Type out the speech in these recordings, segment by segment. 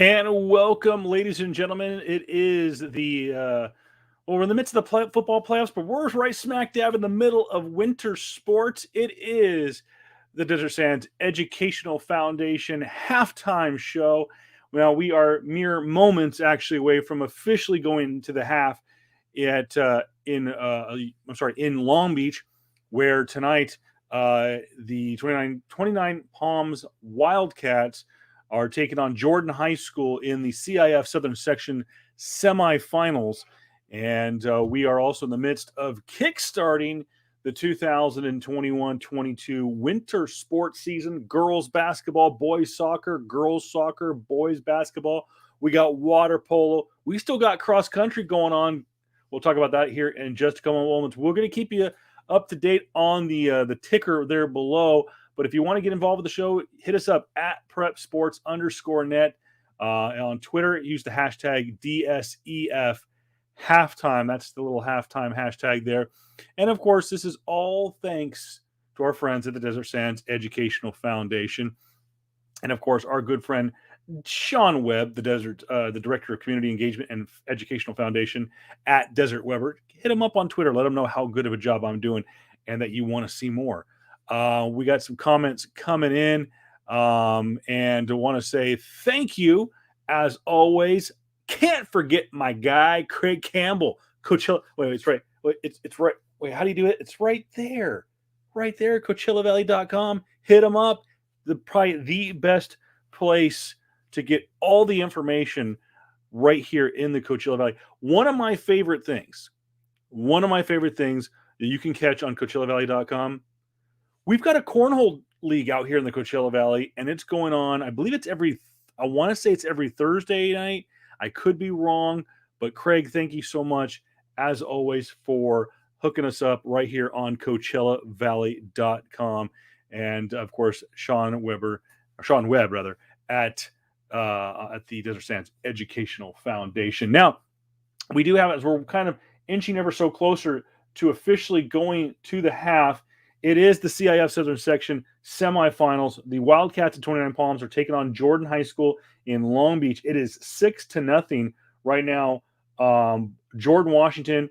And welcome, ladies and gentlemen. It is we're in the midst of the football playoffs, but we're right smack dab in the middle of winter sports. It is the Desert Sands Educational Foundation halftime show. Well, we are mere moments actually away from officially going to the half in Long Beach, where tonight the 29 Palms Wildcats are taking on Jordan High School in the CIF Southern Section semifinals. And we are also in the midst of kickstarting the 2021-22 winter sports season. Girls basketball, boys soccer, boys basketball. We got water polo. We still got cross country going on. We'll talk about that here in just a couple of moments. We're going to keep you up to date on the ticker there below. But if you want to get involved with the show, hit us up at prepsports_net. On Twitter, use the hashtag DSEF halftime. That's the little halftime hashtag there. And of course, this is all thanks to our friends at the Desert Sands Educational Foundation. And of course, our good friend Sean Webb, the Director of Community Engagement and Educational Foundation at Desert Weber. Hit him up on Twitter. Let him know how good of a job I'm doing and that you want to see more. We got some comments coming in, and I want to say thank you as always. Can't forget my guy Craig Campbell, Coachella. Wait, it's right. Wait, it's right. Wait, how do you do it? It's right there, CoachellaValley.com. Hit him up. Probably the best place to get all the information right here in the Coachella Valley. One of my favorite things that you can catch on CoachellaValley.com. We've got a cornhole league out here in the Coachella Valley, and it's going on. I believe I want to say it's every Thursday night. I could be wrong, but Craig, thank you so much, as always, for hooking us up right here on CoachellaValley.com. And, of course, Sean Webb, at the Desert Sands Educational Foundation. Now, we do have, as we're kind of inching ever so closer to officially going to the half, it is the CIF Southern Section semifinals. The Wildcats at 29 Palms are taking on Jordan High School in Long Beach. It is 6-0 right now. Jordan Washington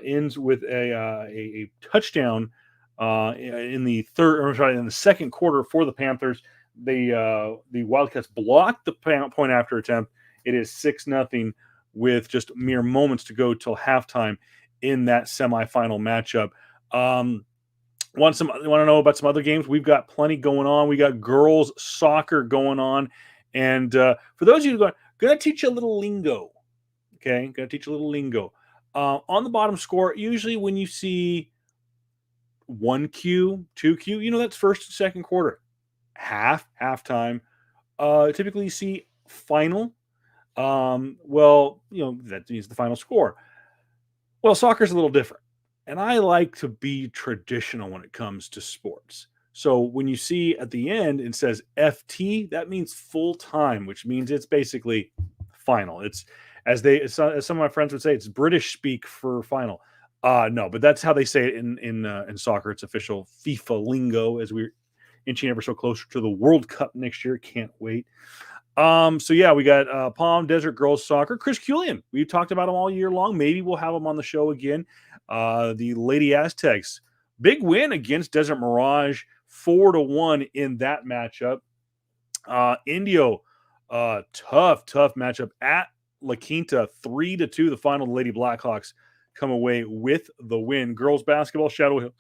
ends with a touchdown in the second quarter for the Panthers. The Wildcats blocked the point after attempt. It is 6-0 with just mere moments to go till halftime in that semifinal matchup. Want to know about some other games? We've got plenty going on. We got girls soccer going on. And for those of you who are going to teach you a little lingo, okay? Going to teach you a little lingo. On the bottom score, usually when you see 1Q, 2Q, that's first and second quarter. Halftime. Typically you see final. That means the final score. Well, soccer's a little different. And I like to be traditional when it comes to sports. So when you see at the end it says FT, that means full time, which means it's basically final. It's as some of my friends would say, it's British speak for final. No, but that's how they say it in soccer. It's official FIFA lingo as we're inching ever so closer to the World Cup next year. Can't wait. So yeah, we got Palm Desert Girls Soccer. Chris Cullian, we've talked about him all year long. Maybe we'll have him on the show again. The Lady Aztecs, big win against Desert Mirage, 4-1 in that matchup. Indio, tough matchup at La Quinta, 3-2. The final, the Lady Blackhawks come away with the win. Girls basketball, Shadow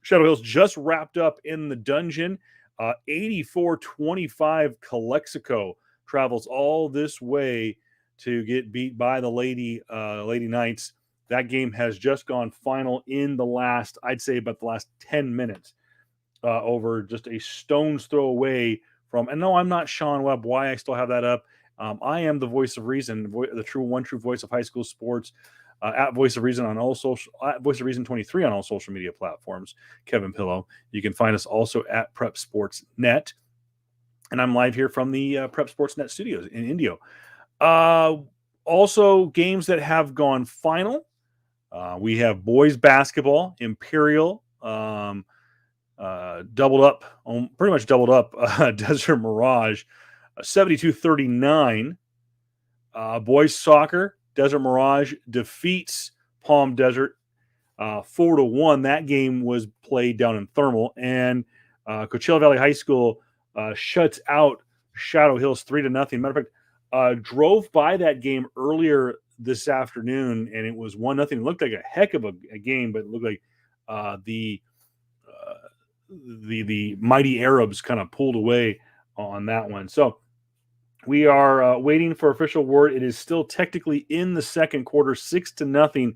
Hills just wrapped up in the dungeon. 84-25. Calexico travels all this way to get beat by the Lady Knights. That game has just gone final in the last 10 minutes, over just a stone's throw away from. And no, I'm not Sean Webb. Why I still have that up? I am the voice of reason, the true voice of high school sports. At Voice of Reason on all social, at Voice of Reason 23 on all social media platforms. Kevin Pillow. You can find us also at Prep Sports Net, and I'm live here from the Prep Sports Net studios in Indio. Also, games that have gone final. We have boys basketball. Imperial pretty much doubled up Desert Mirage, 72-39 Boys soccer, Desert Mirage defeats Palm Desert 4-1. That game was played down in Thermal, and Coachella Valley High School shuts out Shadow Hills 3-0. Matter of fact, drove by that game earlier this afternoon, and it was 1-0. It looked like a heck of a game, but it looked like uh, the uh, the mighty Arabs kind of pulled away on that one. So we are waiting for official word. It is still technically in the second quarter, 6-0.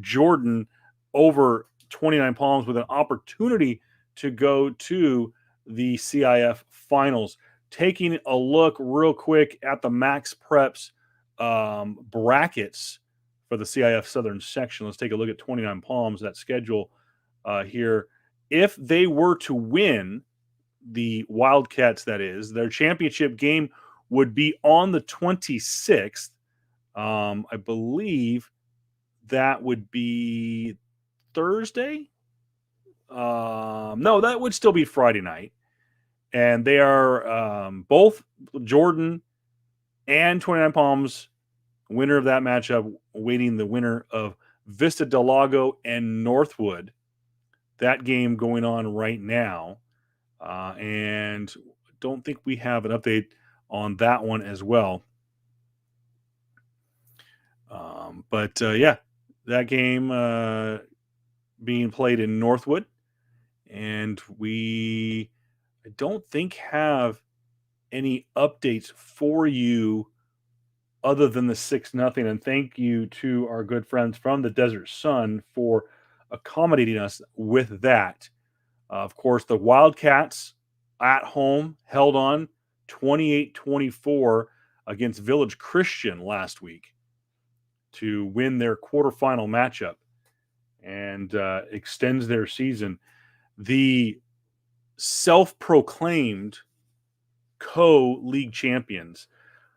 Jordan over 29 Palms with an opportunity to go to the CIF finals. Taking a look real quick at the Max Preps brackets for the CIF Southern section. Let's take a look at 29 Palms, that schedule here. If they were to win, the Wildcats, that is, their championship game would be on the 26th. I believe that would be Thursday. No, that would still be Friday night. And they are both Jordan and 29 Palms, winner of that matchup, waiting the winner of Vista Del Lago and Northwood. That game going on right now. And don't think we have an update on that one as well. But yeah, that game being played in Northwood, and I don't think have any updates for you other than the 6-0. And thank you to our good friends from the Desert Sun for accommodating us with that. Of course, the Wildcats at home held on 28-24 against Village Christian last week to win their quarterfinal matchup and extends their season. The self-proclaimed co-league champions.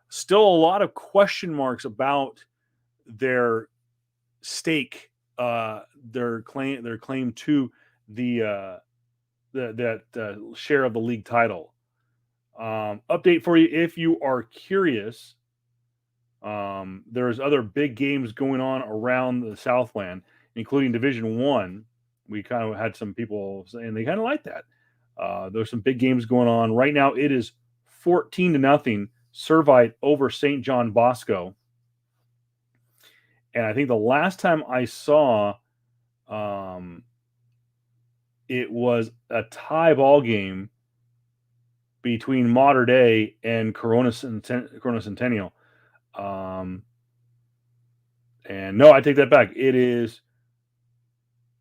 Still a lot of question marks about their stake, their claim to the share of the league title. Update for you if you are curious. There's other big games going on around the Southland, including Division One. We kind of had some people saying they kind of like that. There's some big games going on right now. It is 14-0 Servite over St. John Bosco. And I think the last time I saw it was a tie ball game between Mater Dei and Corona Centennial. And no, I take that back. It is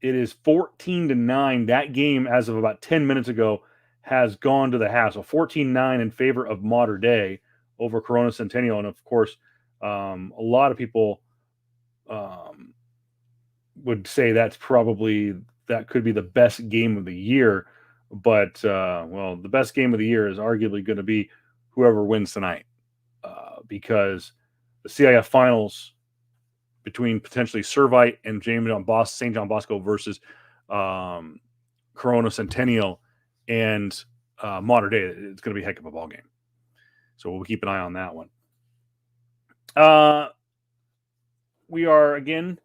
14-9. That game, as of about 10 minutes ago, has gone to the half. So 14-9 in favor of Mater Dei over Corona Centennial. And of course, a lot of people would say that could be the best game of the year. But, well, the best game of the year is arguably going to be whoever wins tonight. Because the CIF finals between potentially Servite and St. John Bosco versus Corona Centennial and Mater Dei, it's going to be a heck of a ball game. So we'll keep an eye on that one. We are, again,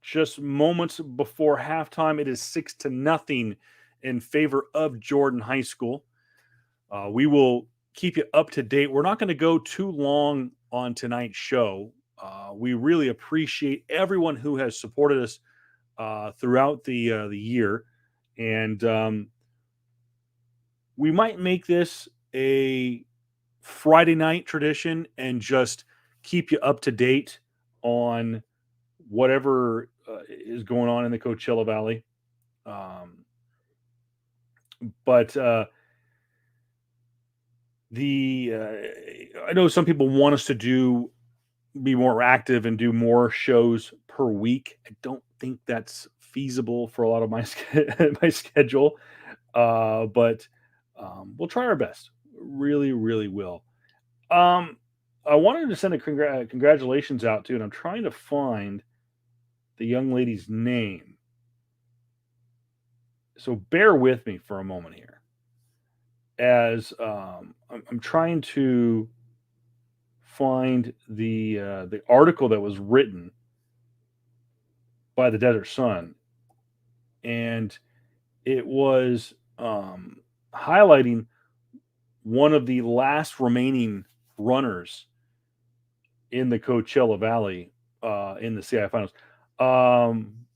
just moments before halftime. It is 6-0 in favor of Jordan High School. We will keep you up to date. We're not going to go too long on tonight's show. We really appreciate everyone who has supported us throughout the year. And we might make this a Friday night tradition and just keep you up to date on whatever is going on in the Coachella Valley. But I know some people want us to be more active and do more shows per week. I don't think that's feasible for a lot of my my schedule, but we'll try our best. Really, really will. I wanted to send a congratulations out to, and I'm trying to find the young lady's name. So bear with me for a moment here, as I'm trying to find the article that was written by the Desert Sun, and it was highlighting one of the last remaining runners in the Coachella Valley in the CIF Finals.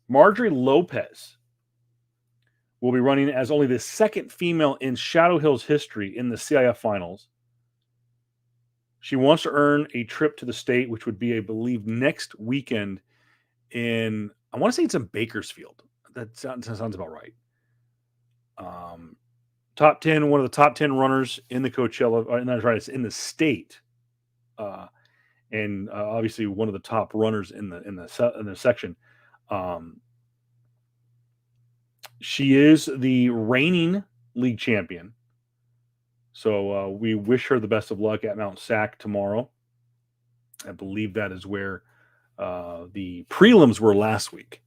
Marjorie Lopez will be running as only the second female in Shadow Hill's history in the CIF Finals. She wants to earn a trip to the state, which would be, I believe, next weekend in, I want to say it's in Bakersfield. That sounds about right. Top 10, one of the top 10 runners in the Coachella, that's right, it's in the state. And obviously one of the top runners in the section. She is the reigning league champion. So we wish her the best of luck at Mount Sac tomorrow. I believe that is where the prelims were last week.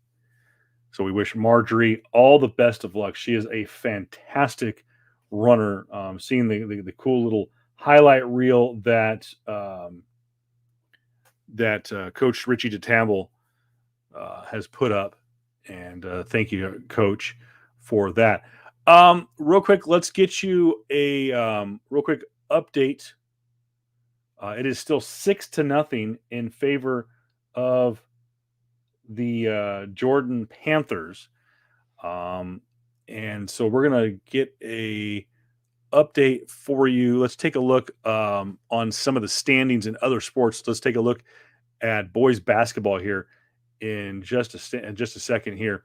So we wish Marjorie all the best of luck. She is a fantastic runner. Seeing the cool little highlight reel that Coach Richie DeTamble has put up. And thank you, Coach, for that. Real quick, let's get you a real quick update. It is still 6-0 in favor of the Jordan Panthers. And so we're going to get a update for you. Let's take a look on some of the standings in other sports. Let's take a look at boys basketball here in just a second here.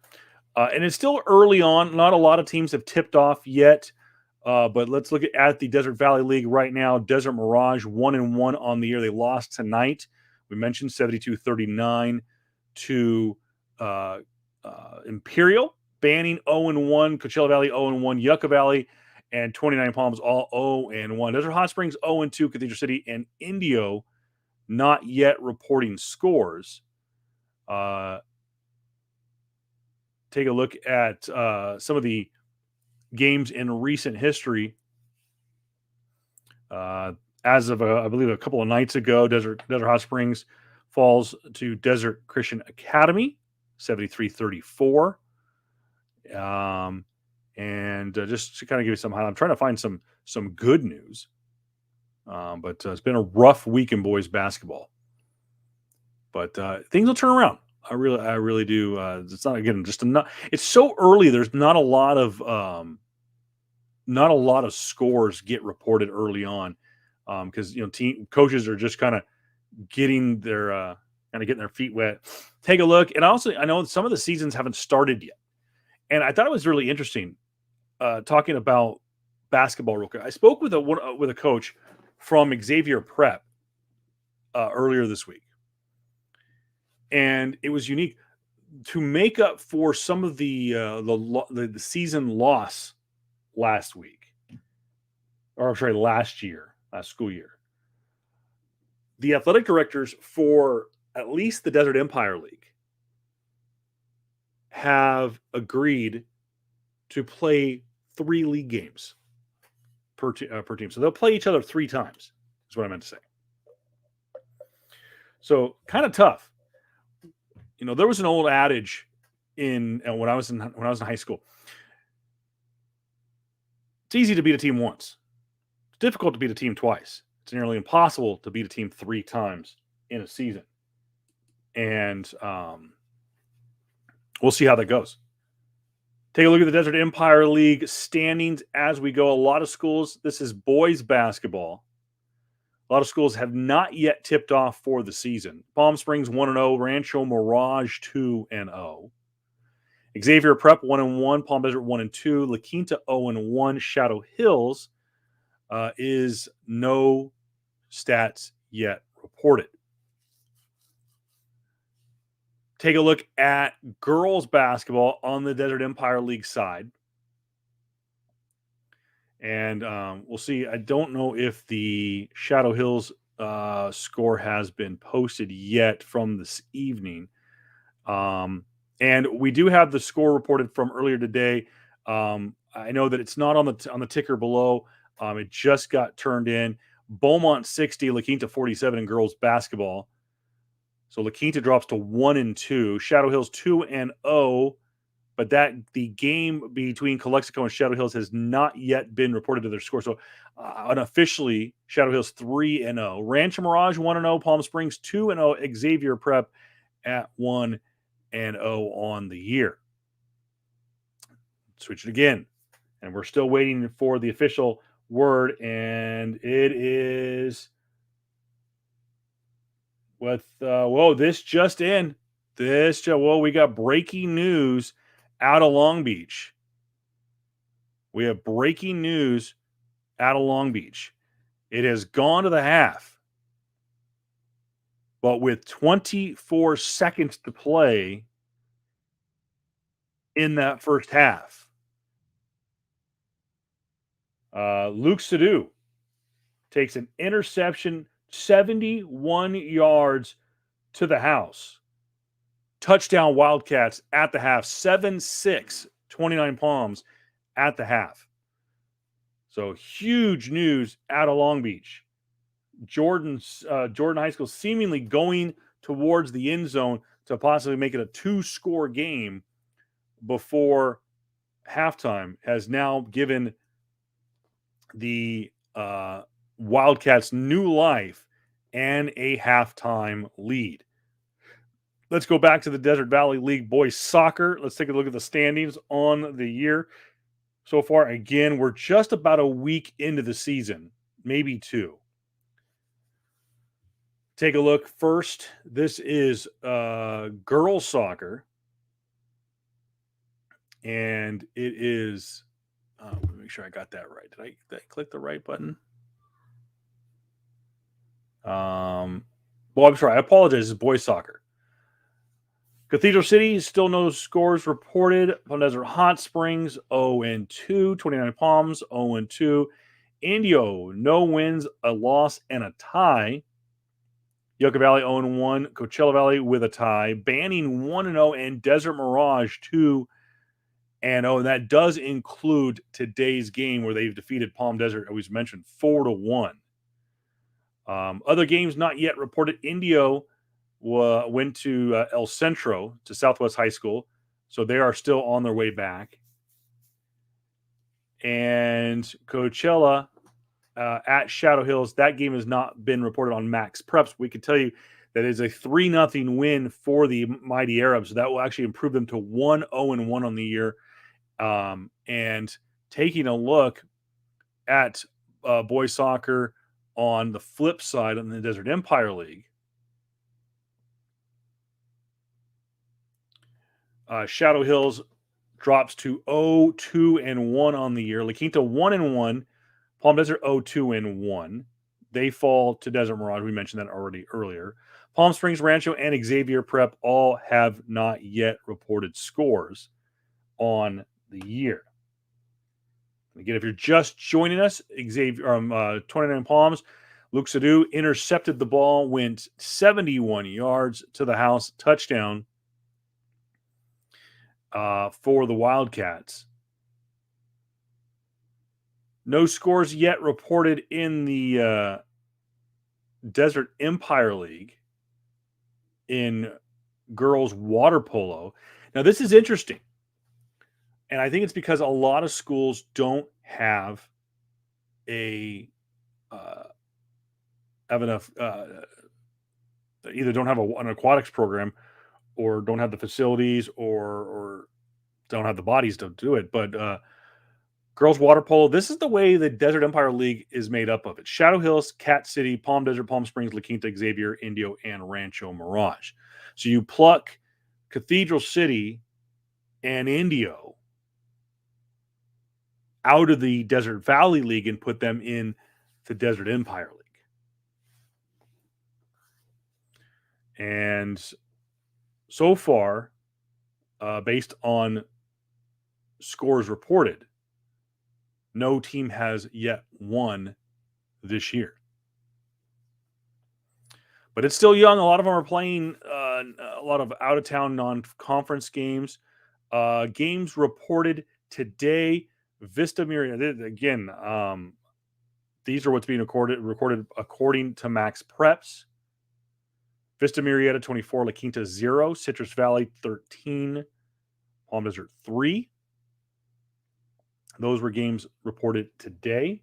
And it's still early on. Not a lot of teams have tipped off yet. But let's look at the Desert Valley League right now. Desert Mirage 1-1 on the year. They lost tonight. We mentioned 72-39 to Imperial. Banning 0-1. Coachella Valley 0-1. Yucca Valley and Twentynine Palms all 0-1. Desert Hot Springs 0-2. Cathedral City and Indio not yet reporting scores. Take a look at some of the games in recent history. As of, I believe, a couple of nights ago, Desert Hot Springs falls to Desert Christian Academy, 73-34. And just to kind of give you some highlight, I'm trying to find some good news. But it's been a rough week in boys basketball. But things will turn around. I really do. It's not, again, just enough. It's so early. There's not a lot of scores get reported early on, because team coaches are just kind of getting their feet wet. Take a look, and I know some of the seasons haven't started yet, and I thought it was really interesting talking about basketball real quick. I spoke with a coach from Xavier Prep earlier this week. And it was unique to make up for some of the season loss last school year. The athletic directors for at least the Desert Empire League have agreed to play 3 league games per team. So they'll play each other 3 times, is what I meant to say. So kind of tough. There was an old adage when I was in high school. It's easy to beat a team once. It's difficult to beat a team twice. It's nearly impossible to beat a team 3 times in a season. And we'll see how that goes. Take a look at the Desert Empire League standings as we go. A lot of schools, this is boys basketball. A lot of schools have not yet tipped off for the season. Palm Springs 1-0, Rancho Mirage 2-0. Xavier Prep 1-1, Palm Desert 1-2, La Quinta 0-1, Shadow Hills is no stats yet reported. Take a look at girls basketball on the Desert Empire League side. And we'll see. I don't know if the Shadow Hills score has been posted yet from this evening. And we do have the score reported from earlier today. I know that it's not on the ticker below. It just got turned in. Beaumont 60, La Quinta 47 in girls basketball. So La Quinta drops to 1-2. Shadow Hills 2-0, but the game between Calexico and Shadow Hills has not yet been reported to their score. So unofficially, Shadow Hills 3-0. Rancho Mirage 1-0. Palm Springs 2-0. Xavier Prep at 1-0 on the year. Switch it again, and we're still waiting for the official word, and it is with this just in. We got breaking news out of Long Beach. We have breaking news out of Long Beach. It has gone to the half, but with 24 seconds to play in that first half, Luke Sadu takes an interception, 71 yards to the house. Touchdown Wildcats at the half, 7-6, Twentynine Palms at the half. So huge news out of Long Beach. Jordan High School seemingly going towards the end zone to possibly make it a 2-score game before halftime has now given the Wildcats new life and a halftime lead. Let's go back to the Desert Valley League boys soccer. Let's take a look at the standings on the year so far. Again, we're just about a week into the season, maybe 2. Take a look first. This is girls soccer, and it is. Let me make sure I got that right. Did I click the right button? I'm sorry. I apologize. It's boys soccer. Cathedral City, still no scores reported. Palm Desert Hot Springs, 0-2. Twentynine Palms, 0-2. Indio, no wins, a loss, and a tie. Yucca Valley, 0-1. Coachella Valley with a tie. Banning, 1-0. And Desert Mirage, 2-0. And that does include today's game where they've defeated Palm Desert, as mentioned, 4-1. Other games not yet reported. Indio went to El Centro, to Southwest High School. So they are still on their way back. And Coachella at Shadow Hills, that game has not been reported on Max Preps. We can tell you that is a 3-0 win for the Mighty Arabs. So that will actually improve them to 1-0-1 on the year. And taking a look at boys soccer on the flip side in the Desert Empire League, Shadow Hills drops to 0-2-1 on the year. La Quinta 1-1. Palm Desert 0-2-1. They fall to Desert Mirage. We mentioned that already earlier. Palm Springs, Rancho, and Xavier Prep all have not yet reported scores on the year. Again, if you're just joining us, Xavier Twentynine Palms, Luke Sadu intercepted the ball, went 71 yards to the house, touchdown for the Wildcats. No scores yet reported in the Desert Empire League in girls water polo. Now, this is interesting. And I think it's because a lot of schools don't have enough, either don't have an aquatics program or don't have the facilities or don't have the bodies to do it. But girls water polo, this is the way the Desert Empire League is made up of. It Shadow Hills, Cat City, Palm Desert, Palm Springs, La Quinta, Xavier, Indio, and Rancho Mirage. So you pluck Cathedral City and Indio out of the Desert Valley League and put them in the Desert Empire League. And so far, based on scores reported, no team has yet won this year. But it's still young. A lot of them are playing a lot of out-of-town non-conference games. Games reported today, Vista Miriam. Again, these are what's being recorded according to Max Preps. Vista Murrieta 24, La Quinta 0, Citrus Valley 13, Palm Desert 3. Those were games reported today.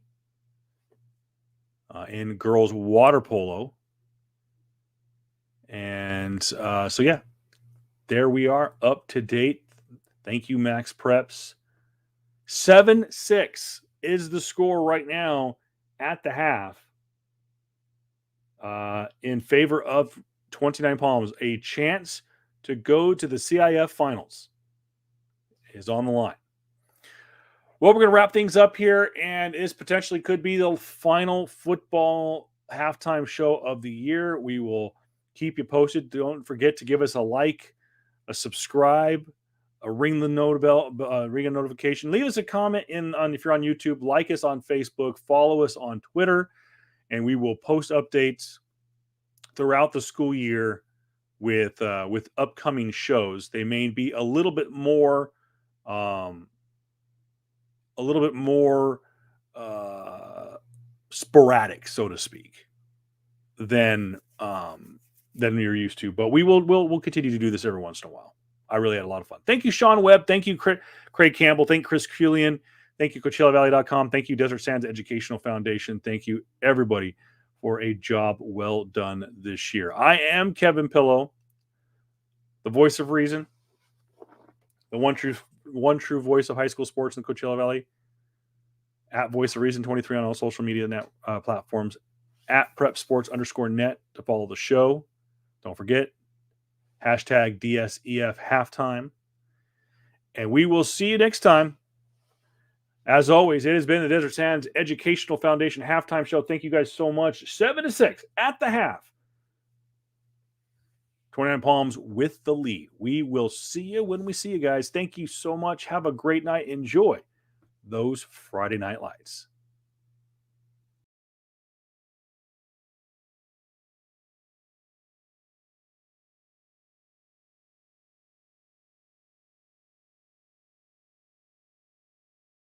In girls water polo. And so, yeah, there we are, up to date. Thank you, Max Preps. 7-6 is the score right now at the half in favor of Twentynine Palms. A chance to go to the CIF Finals is on the line. Well, we're going to wrap things up here, and this potentially could be the final football halftime show of the year. We will keep you posted. Don't forget to give us a like, a subscribe, a ring the ring a notification. Leave us a comment if you're on YouTube. Like us on Facebook. Follow us on Twitter, and we will post updates throughout the school year with upcoming shows. They may be a little bit more. Sporadic, so to speak, than you're used to. But we'll continue to do this every once in a while. I really had a lot of fun. Thank you, Sean Webb. Thank you, Craig Campbell. Thank you, Chris Culian. Thank you, CoachellaValley.com. Thank you, Desert Sands Educational Foundation. Thank you, everybody, for a job well done this year. I am Kevin Pillow, the voice of reason, the one true voice of high school sports in Coachella Valley. At Voice of Reason 23 on all social media net platforms. At PrepSports_net to follow the show. Don't forget. Hashtag DSEF halftime. And we will see you next time. As always, it has been the Desert Sands Educational Foundation halftime show. Thank you guys so much. 7-6 at the half. Twentynine Palms with the lead. We will see you when we see you guys. Thank you so much. Have a great night. Enjoy those Friday night lights.